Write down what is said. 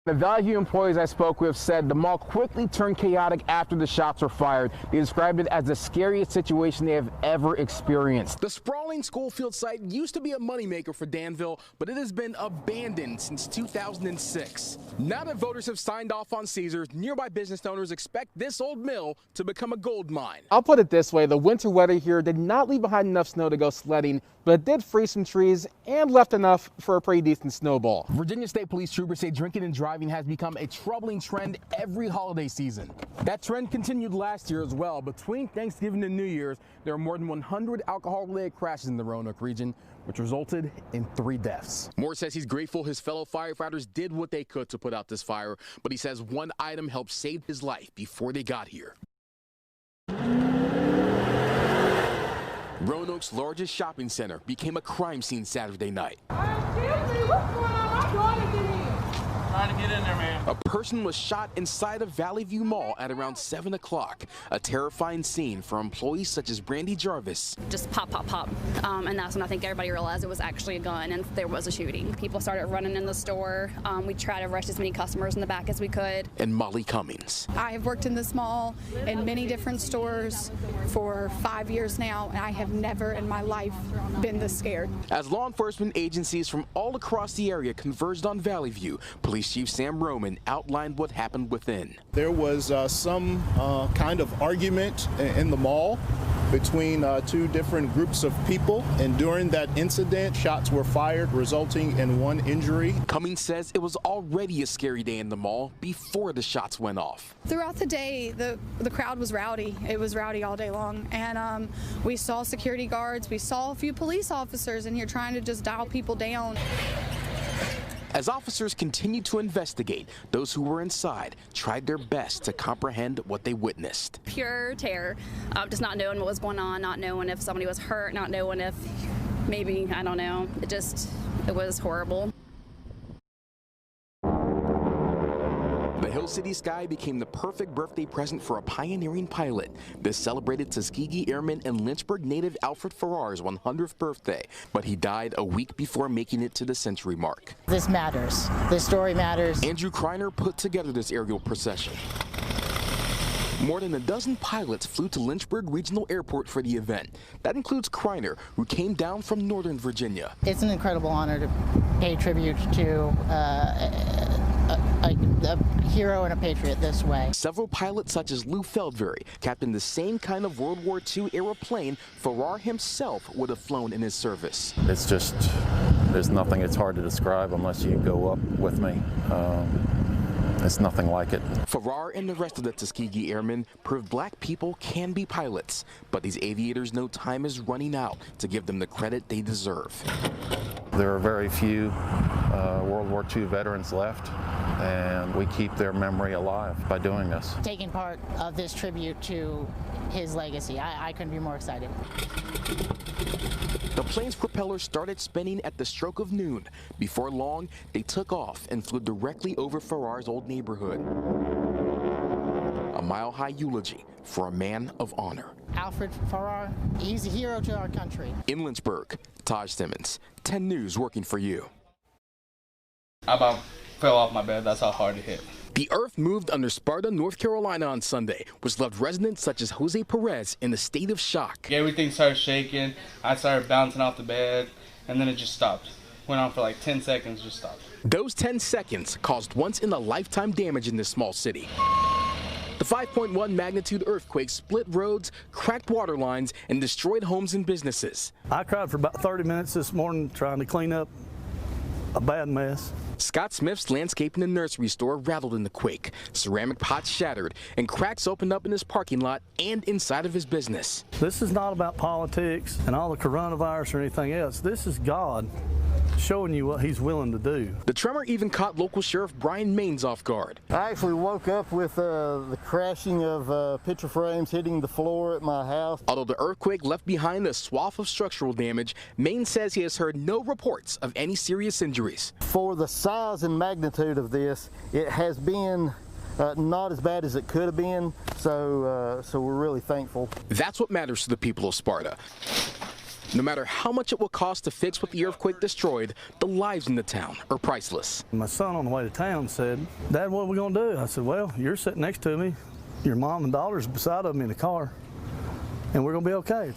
The Valley View employees I spoke with said the mall quickly turned chaotic after the shots were fired. They described it as the scariest situation they have ever experienced. The sprawling school field site used to be a moneymaker for Danville, but it has been abandoned since 2006. Now that voters have signed off on Caesars, nearby business owners expect this old mill to become a gold mine. I'll put it this way, the winter weather here did not leave behind enough snow to go sledding, but it did freeze some trees and left enough for a pretty decent snowball. Virginia State Police troopers say drinking and driving has become a troubling trend every holiday season. That trend continued last year as well. Between Thanksgiving and New Year's, there were more than 100 alcohol-related crashes in the Roanoke region, which resulted in 3 deaths. Moore says he's grateful his fellow firefighters did what they could to put out this fire, but he says one item helped save his life before they got here. Roanoke's largest shopping center became a crime scene Saturday night. Trying to get in there, man. A person was shot inside of Valley View Mall at around 7 o'clock. A terrifying scene for employees such as Brandy Jarvis. Just pop, pop, pop. And that's when I think everybody realized it was actually a gun and there was a shooting. People started running in the store. We tried to rush as many customers in the back as we could. And Molly Cummings. I have worked in this mall in many different stores for 5 years now, and I have never in my life been this scared. As law enforcement agencies from all across the area converged on Valley View, Police Chief Sam Roman outlined what happened within. There was some kind of argument in the mall between 2 different groups of people, and during that incident, shots were fired, resulting in 1 injury. Cummings says it was already a scary day in the mall before the shots went off. Throughout the day, the crowd was rowdy. It was rowdy all day long, and we saw security guards, we saw a few police officers in here trying to just dial people down. As officers continued to investigate, those who were inside tried their best to comprehend what they witnessed. Pure terror, just not knowing what was going on, not knowing if somebody was hurt, not knowing if maybe, I don't know, it was horrible. The Hill City sky became the perfect birthday present for a pioneering pilot. This celebrated Tuskegee Airman and Lynchburg native Alfred Farrar's 100th birthday, but he died a week before making it to the century mark. This matters. This story matters. Andrew Kreiner put together this aerial procession. More than a dozen pilots flew to Lynchburg Regional Airport for the event. That includes Kreiner, who came down from Northern Virginia. It's an incredible honor to pay tribute to a hero and a patriot this way. Several pilots such as Lou Feldberry captained the same kind of World War II era plane Farrar himself would have flown in his service. It's just, there's nothing, it's hard to describe unless you go up with me. It's nothing like it. Farrar and the rest of the Tuskegee Airmen proved black people can be pilots, but these aviators know time is running out to give them the credit they deserve. There are very few World War II veterans left, and we keep their memory alive by doing this. Taking part of this tribute to his legacy, I couldn't be more excited. The plane's propeller started spinning at the stroke of noon. Before long, they took off and flew directly over Farrar's old neighborhood. A mile-high eulogy for a man of honor. Alfred Farrar, he's a hero to our country. In Lynchburg, Taj Simmons, 10 News working for you. I about fell off my bed. That's how hard it hit. The earth moved under Sparta, North Carolina on Sunday, which left residents such as Jose Perez in a state of shock. Everything started shaking. I started bouncing off the bed, and then it just stopped. Went on for like 10 seconds, just stopped. Those 10 seconds caused once-in-a-lifetime damage in this small city. The 5.1 magnitude earthquake split roads, cracked water lines, and destroyed homes and businesses. I cried for about 30 minutes this morning trying to clean up a bad mess. Scott Smith's landscaping and nursery store rattled in the quake. Ceramic pots shattered, and cracks opened up in his parking lot and inside of his business. This is not about politics and all the coronavirus or anything else. This is God showing you what he's willing to do. The tremor even caught local Sheriff Brian Maines off guard. I actually woke up with the crashing of picture frames hitting the floor at my house. Although the earthquake left behind a swath of structural damage, Maines says he has heard no reports of any serious injuries. For the size and magnitude of this, it has been not as bad as it could have been, so we're really thankful. That's what matters to the people of Sparta. No matter how much it will cost to fix what the earthquake destroyed, the lives in the town are priceless. My son on the way to town said, "Dad, what are we going to do?" I said, "Well, you're sitting next to me. Your mom and daughter's beside of me in the car, and we're going to be okay."